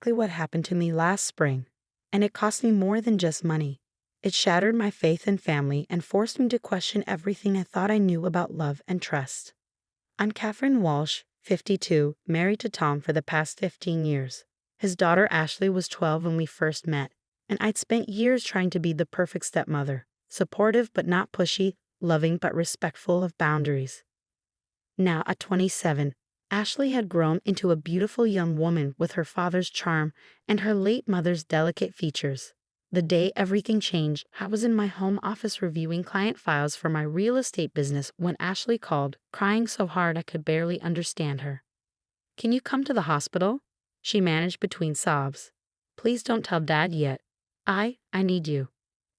exactly what happened to me last spring, and it cost me more than just money. It shattered my faith in family and forced me to question everything I thought I knew about love and trust. I'm Catherine Walsh, 52, married to Tom for the past 15 years. His daughter Ashley was 12 when we first met, and I'd spent years trying to be the perfect stepmother, supportive but not pushy, loving but respectful of boundaries. Now, at 27, Ashley had grown into a beautiful young woman with her father's charm and her late mother's delicate features. The day everything changed, I was in my home office reviewing client files for my real estate business when Ashley called, crying so hard I could barely understand her. "Can you come to the hospital?" she managed between sobs. "Please don't tell Dad yet. I need you."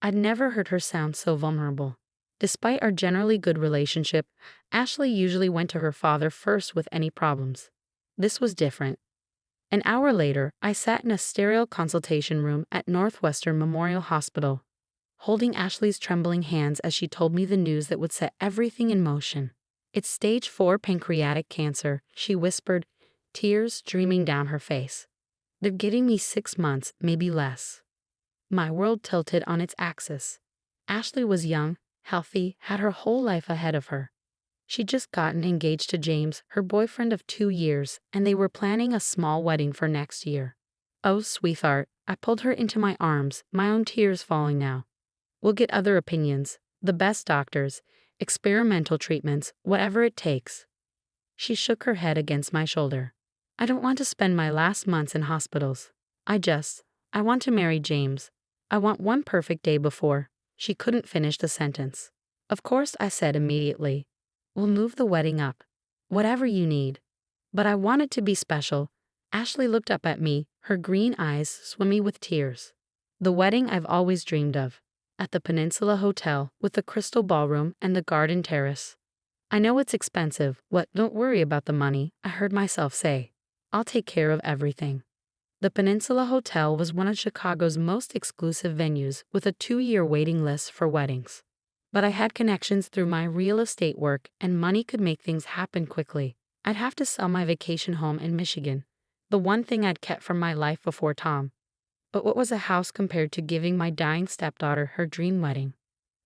I'd never heard her sound so vulnerable. Despite our generally good relationship, Ashley usually went to her father first with any problems. This was different. An hour later, I sat in a sterile consultation room at Northwestern Memorial Hospital, holding Ashley's trembling hands as she told me the news that would set everything in motion. "It's stage 4 pancreatic cancer," she whispered, tears streaming down her face. "They're giving me 6 months, maybe less." My world tilted on its axis. Ashley was young, healthy, had her whole life ahead of her. She'd just gotten engaged to James, her boyfriend of 2 years, and they were planning a small wedding for next year. "Oh, sweetheart," I pulled her into my arms, my own tears falling now. "We'll get other opinions, the best doctors, experimental treatments, whatever it takes." She shook her head against my shoulder. "I don't want to spend my last months in hospitals. I want to marry James. I want one perfect day before." She couldn't finish the sentence. "Of course," I said immediately. "We'll move the wedding up. Whatever you need." But I want it to be special. Ashley looked up at me, her green eyes swimming with tears. "The wedding I've always dreamed of. At the Peninsula Hotel, with the crystal ballroom and the garden terrace." "I know it's expensive. Don't worry about the money," I heard myself say. "I'll take care of everything." The Peninsula Hotel was one of Chicago's most exclusive venues with a 2-year waiting list for weddings. But I had connections through my real estate work, and money could make things happen quickly. I'd have to sell my vacation home in Michigan, the one thing I'd kept from my life before Tom. But what was a house compared to giving my dying stepdaughter her dream wedding?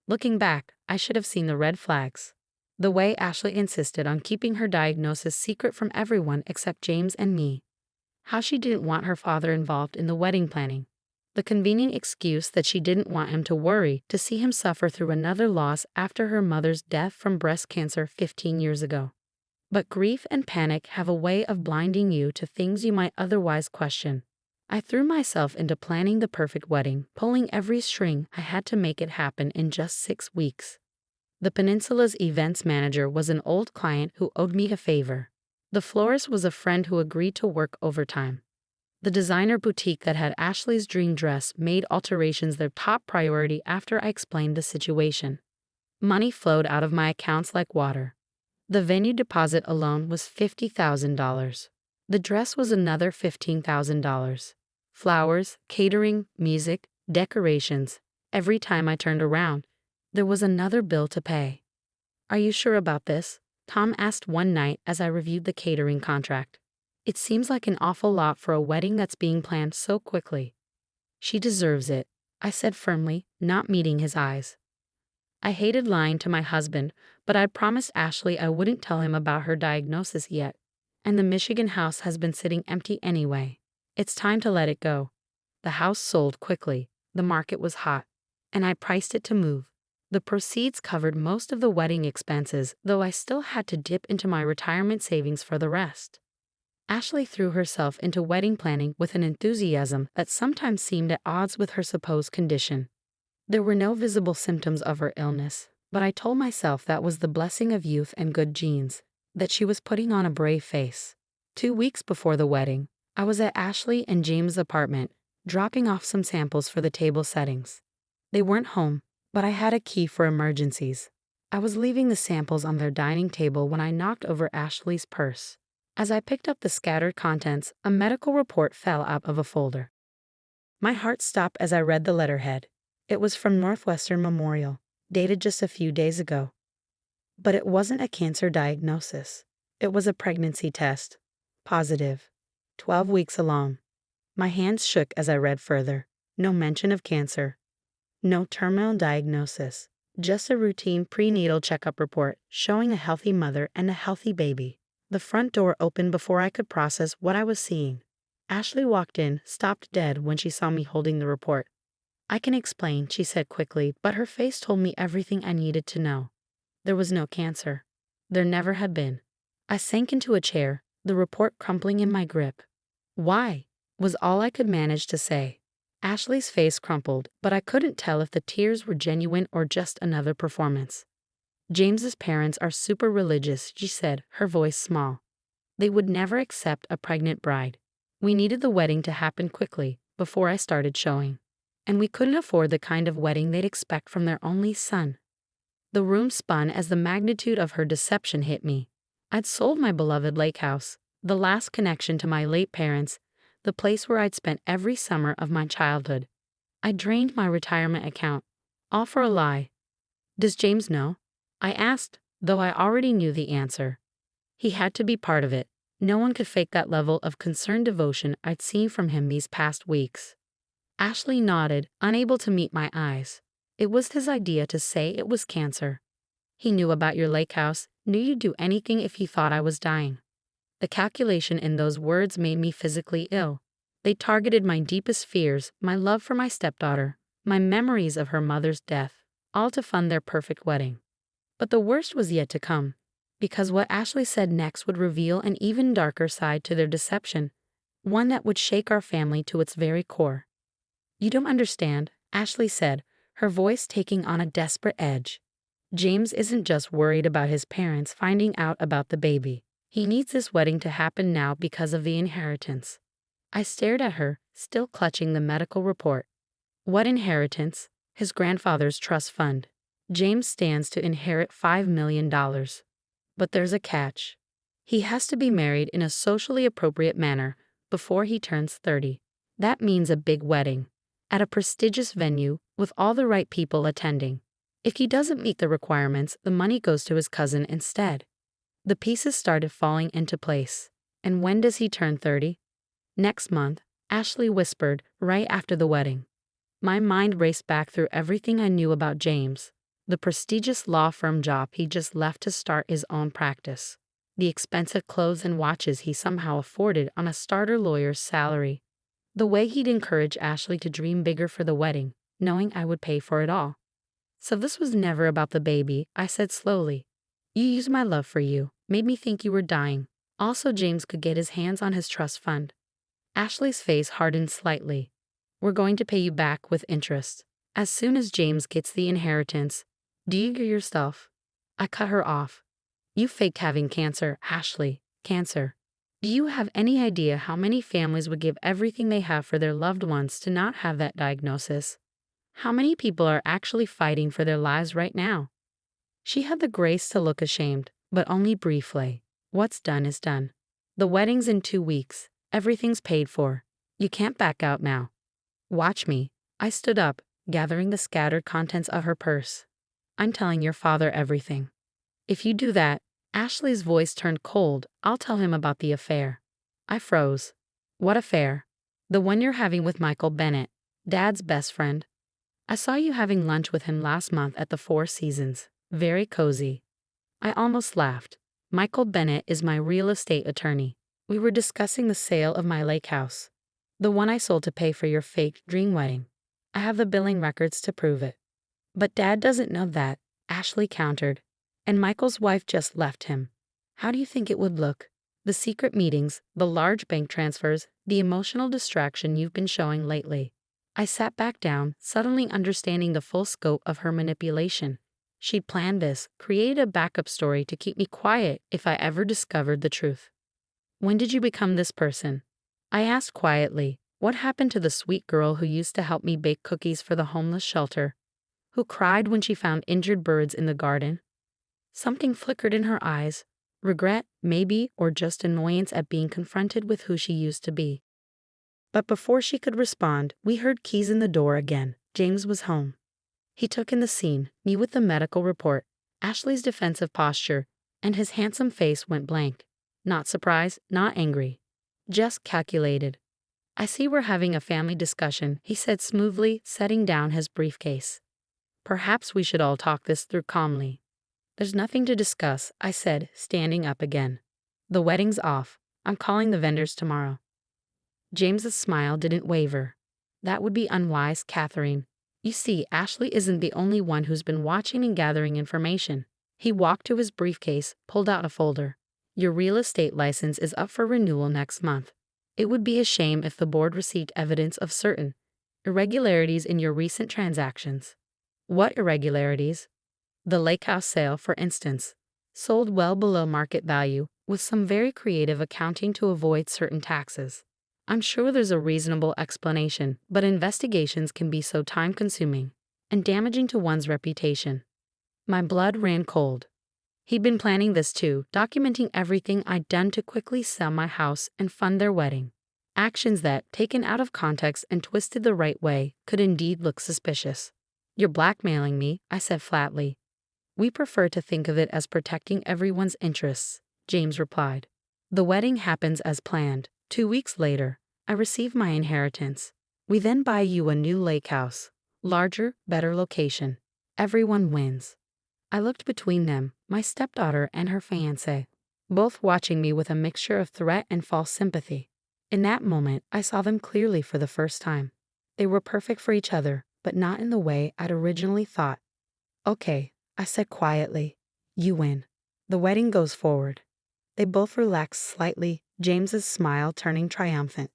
Looking back, I should have seen the red flags. The way Ashley insisted on keeping her diagnosis secret from everyone except James and me. How she didn't want her father involved in the wedding planning. The convenient excuse that she didn't want him to worry to see him suffer through another loss after her mother's death from breast cancer 15 years ago. But grief and panic have a way of blinding you to things you might otherwise question. I threw myself into planning the perfect wedding, pulling every string I had to make it happen in just 6 weeks. The Peninsula's events manager was an old client who owed me a favor. The florist was a friend who agreed to work overtime. The designer boutique that had Ashley's dream dress made alterations their top priority after I explained the situation. Money flowed out of my accounts like water. The venue deposit alone was $50,000. The dress was another $15,000. Flowers, catering, music, decorations. Every time I turned around, there was another bill to pay. "Are you sure about this?" Tom asked one night as I reviewed the catering contract. "It seems like an awful lot for a wedding that's being planned so quickly." "She deserves it," I said firmly, not meeting his eyes. I hated lying to my husband, but I'd promised Ashley I wouldn't tell him about her diagnosis yet. And the Michigan house has been sitting empty anyway. It's time to let it go. The house sold quickly, the market was hot, and I priced it to move. The proceeds covered most of the wedding expenses, though I still had to dip into my retirement savings for the rest. Ashley threw herself into wedding planning with an enthusiasm that sometimes seemed at odds with her supposed condition. There were no visible symptoms of her illness, but I told myself that was the blessing of youth and good genes, that she was putting on a brave face. 2 weeks before the wedding, I was at Ashley and James' apartment, dropping off some samples for the table settings. They weren't home, but I had a key for emergencies. I was leaving the samples on their dining table when I knocked over Ashley's purse. As I picked up the scattered contents, a medical report fell out of a folder. My heart stopped as I read the letterhead. It was from Northwestern Memorial, dated just a few days ago. But it wasn't a cancer diagnosis. It was a pregnancy test. Positive. 12 weeks along. My hands shook as I read further. No mention of cancer. No terminal diagnosis. Just a routine prenatal checkup report showing a healthy mother and a healthy baby. The front door opened before I could process what I was seeing. Ashley walked in, stopped dead when she saw me holding the report. "I can explain," she said quickly, but her face told me everything I needed to know. There was no cancer. There never had been. I sank into a chair, the report crumpling in my grip. "Why?" was all I could manage to say. Ashley's face crumpled, but I couldn't tell if the tears were genuine or just another performance. "James's parents are super religious," she said, her voice small. "They would never accept a pregnant bride. We needed the wedding to happen quickly, before I started showing. And we couldn't afford the kind of wedding they'd expect from their only son." The room spun as the magnitude of her deception hit me. I'd sold my beloved lake house, the last connection to my late parents, the place where I'd spent every summer of my childhood. I drained my retirement account, all for a lie. "Does James know?" I asked, though I already knew the answer. He had to be part of it. No one could fake that level of concerned devotion I'd seen from him these past weeks. Ashley nodded, unable to meet my eyes. "It was his idea to say it was cancer. He knew about your lake house, knew you'd do anything if he thought I was dying." The calculation in those words made me physically ill. They targeted my deepest fears, my love for my stepdaughter, my memories of her mother's death, all to fund their perfect wedding. But the worst was yet to come, because what Ashley said next would reveal an even darker side to their deception, one that would shake our family to its very core. "You don't understand," Ashley said, her voice taking on a desperate edge. "James isn't just worried about his parents finding out about the baby. He needs this wedding to happen now because of the inheritance." I stared at her, still clutching the medical report. "What inheritance?" "His grandfather's trust fund. James stands to inherit $5 million. But there's a catch. He has to be married in a socially appropriate manner before he turns 30. That means a big wedding, at a prestigious venue, with all the right people attending. If he doesn't meet the requirements, the money goes to his cousin instead." The pieces started falling into place. "And when does he turn 30? "Next month," Ashley whispered, "right after the wedding." My mind raced back through everything I knew about James. The prestigious law firm job he just left to start his own practice. The expensive clothes and watches he somehow afforded on a starter lawyer's salary. The way he'd encourage Ashley to dream bigger for the wedding, knowing I would pay for it all. "So this was never about the baby," I said slowly. "You used my love for you, made me think you were dying. Also, James could get his hands on his trust fund." Ashley's face hardened slightly. "We're going to pay you back with interest. As soon as James gets the inheritance. Do you hear yourself?" I cut her off. "You faked having cancer, Ashley. Cancer. Do you have any idea how many families would give everything they have for their loved ones to not have that diagnosis? How many people are actually fighting for their lives right now?" She had the grace to look ashamed, but only briefly. "What's done is done. The wedding's in 2 weeks. Everything's paid for. You can't back out now. Watch me." I stood up, gathering the scattered contents of her purse. "I'm telling your father everything. If you do that," Ashley's voice turned cold, "I'll tell him about the affair." I froze. "What affair?" "The one you're having with Michael Bennett, Dad's best friend. I saw you having lunch with him last month at the Four Seasons. Very cozy." I almost laughed. "Michael Bennett is my real estate attorney. We were discussing the sale of my lake house. The one I sold to pay for your fake dream wedding. I have the billing records to prove it." "But Dad doesn't know that," Ashley countered. "And Michael's wife just left him. How do you think it would look? The secret meetings, the large bank transfers, the emotional distraction you've been showing lately." I sat back down, suddenly understanding the full scope of her manipulation. She'd planned this, created a backup story to keep me quiet if I ever discovered the truth. "When did you become this person?" I asked quietly. "What happened to the sweet girl who used to help me bake cookies for the homeless shelter? Who cried when she found injured birds in the garden?" Something flickered in her eyes. Regret, maybe, or just annoyance at being confronted with who she used to be. But before she could respond, we heard keys in the door again. James was home. He took in the scene, me with the medical report, Ashley's defensive posture, and his handsome face went blank. Not surprised, not angry. Just calculated. I see we're having a family discussion, he said smoothly, setting down his briefcase. Perhaps we should all talk this through calmly. There's nothing to discuss, I said, standing up again. The wedding's off. I'm calling the vendors tomorrow. James's smile didn't waver. That would be unwise, Catherine. You see, Ashley isn't the only one who's been watching and gathering information. He walked to his briefcase, pulled out a folder. Your real estate license is up for renewal next month. It would be a shame if the board received evidence of certain irregularities in your recent transactions. What irregularities? The lake house sale, for instance, sold well below market value, with some very creative accounting to avoid certain taxes. I'm sure there's a reasonable explanation, but investigations can be so time-consuming and damaging to one's reputation. My blood ran cold. He'd been planning this too, documenting everything I'd done to quickly sell my house and fund their wedding. Actions that, taken out of context and twisted the right way, could indeed look suspicious. You're blackmailing me, I said flatly. We prefer to think of it as protecting everyone's interests, James replied. The wedding happens as planned. 2 weeks later, I receive my inheritance. We then buy you a new lake house. Larger, better location. Everyone wins. I looked between them, my stepdaughter and her fiancé, both watching me with a mixture of threat and false sympathy. In that moment, I saw them clearly for the first time. They were perfect for each other, but not in the way I'd originally thought. Okay, I said quietly. You win. The wedding goes forward. They both relaxed slightly, James's smile turning triumphant.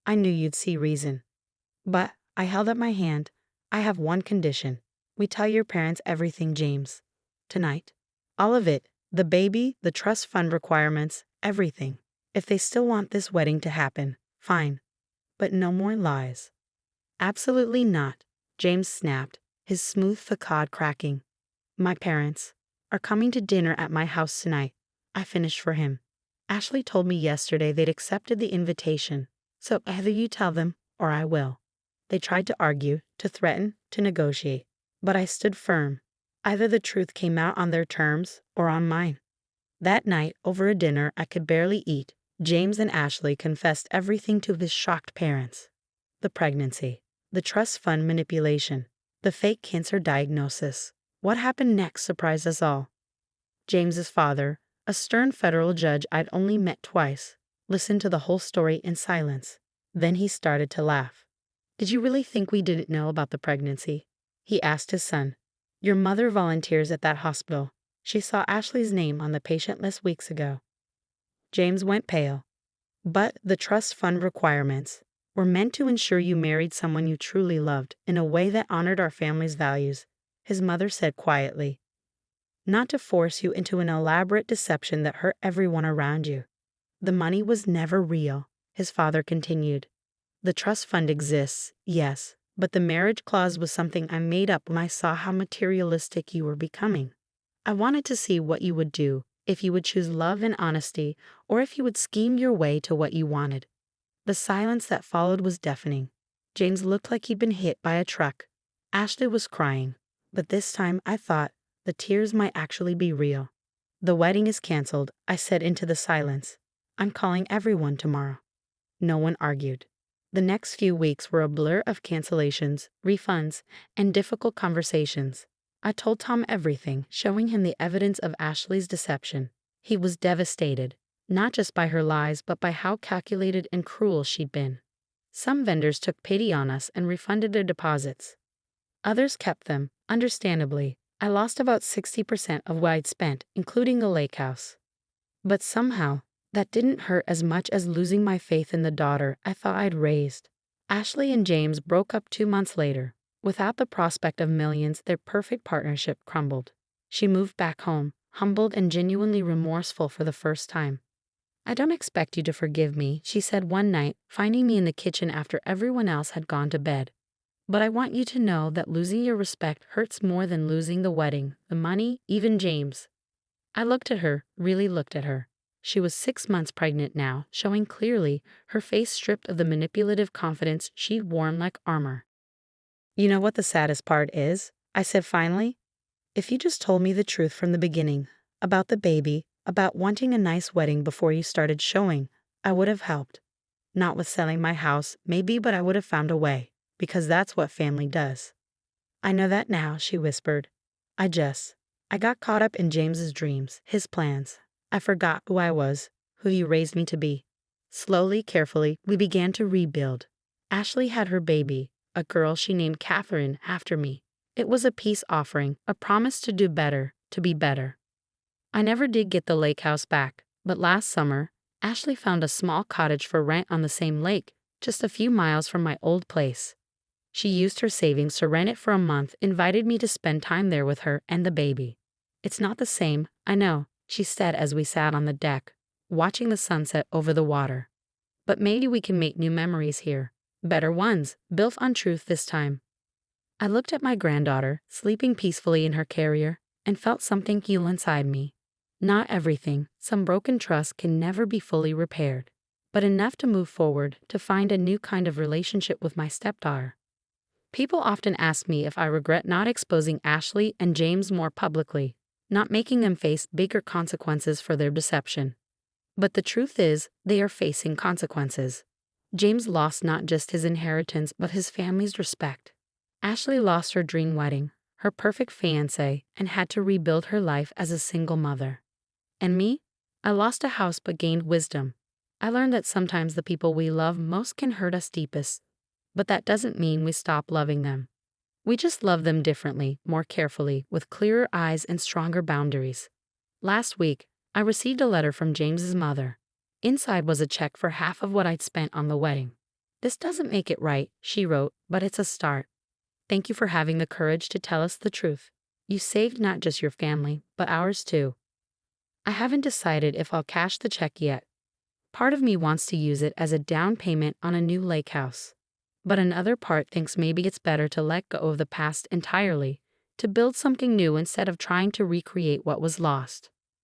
I knew you'd see reason. But, I held up my hand, I have one condition. We tell your parents everything, James. Tonight. All of it, the baby, the trust fund requirements, everything. If they still want this wedding to happen, fine. But no more lies. Absolutely not, James snapped, his smooth facade cracking. My parents are coming to dinner at my house tonight. I finished for him. Ashley told me yesterday they'd accepted the invitation, so either you tell them or I will. They tried to argue, to threaten, to negotiate, but I stood firm. Either the truth came out on their terms or on mine. That night, over a dinner I could barely eat, James and Ashley confessed everything to his shocked parents. The pregnancy, the trust fund manipulation, the fake cancer diagnosis. What happened next surprised us all. James's father, a stern federal judge I'd only met twice, listened to the whole story in silence. Then he started to laugh. Did you really think we didn't know about the pregnancy? He asked his son. Your mother volunteers at that hospital. She saw Ashley's name on the patient list weeks ago. James went pale. But the trust fund requirements were meant to ensure you married someone you truly loved in a way that honored our family's values, his mother said quietly. Not to force you into an elaborate deception that hurt everyone around you. The money was never real, his father continued. The trust fund exists, yes, but the marriage clause was something I made up when I saw how materialistic you were becoming. I wanted to see what you would do, if you would choose love and honesty, or if you would scheme your way to what you wanted. The silence that followed was deafening. James looked like he'd been hit by a truck. Ashley was crying, but this time I thought the tears might actually be real. The wedding is canceled, I said into the silence. I'm calling everyone tomorrow. No one argued. The next few weeks were a blur of cancellations, refunds, and difficult conversations. I told Tom everything, showing him the evidence of Ashley's deception. He was devastated, not just by her lies, but by how calculated and cruel she'd been. Some vendors took pity on us and refunded their deposits. Others kept them, understandably. I lost about 60% of what I'd spent, including the lake house. But somehow, that didn't hurt as much as losing my faith in the daughter I thought I'd raised. Ashley and James broke up 2 months later. Without the prospect of millions, their perfect partnership crumbled. She moved back home, humbled and genuinely remorseful for the first time. I don't expect you to forgive me, she said one night, finding me in the kitchen after everyone else had gone to bed. But I want you to know that losing your respect hurts more than losing the wedding, the money, even James. I looked at her, really looked at her. She was 6 months pregnant now, showing clearly, her face stripped of the manipulative confidence she'd worn like armor. You know what the saddest part is? I said finally. If you just told me the truth from the beginning, about the baby, about wanting a nice wedding before you started showing, I would have helped. Not with selling my house, maybe, but I would have found a way, because that's what family does. I know that now, she whispered. I got caught up in James's dreams, his plans. I forgot who I was, who you raised me to be. Slowly, carefully, we began to rebuild. Ashley had her baby, a girl she named Catherine after me. It was a peace offering, a promise to do better, to be better. I never did get the lake house back, but last summer, Ashley found a small cottage for rent on the same lake, just a few miles from my old place. She used her savings to rent it for a month, invited me to spend time there with her and the baby. It's not the same, I know, she said as we sat on the deck, watching the sunset over the water. But maybe we can make new memories here. Better ones, built on truth this time. I looked at my granddaughter, sleeping peacefully in her carrier, and felt something heal inside me. Not everything, some broken trust can never be fully repaired, but enough to move forward, to find a new kind of relationship with my stepdaughter. People often ask me if I regret not exposing Ashley and James more publicly, not making them face bigger consequences for their deception. But the truth is, they are facing consequences. James lost not just his inheritance but his family's respect. Ashley lost her dream wedding, her perfect fiancé, and had to rebuild her life as a single mother. And me? I lost a house but gained wisdom. I learned that sometimes the people we love most can hurt us deepest. But that doesn't mean we stop loving them. We just love them differently, more carefully, with clearer eyes and stronger boundaries. Last week, I received a letter from James's mother. Inside was a check for half of what I'd spent on the wedding. This doesn't make it right, she wrote, but it's a start. Thank you for having the courage to tell us the truth. You saved not just your family, but ours too. I haven't decided if I'll cash the check yet. Part of me wants to use it as a down payment on a new lake house. But another part thinks maybe it's better to let go of the past entirely, to build something new instead of trying to recreate what was lost.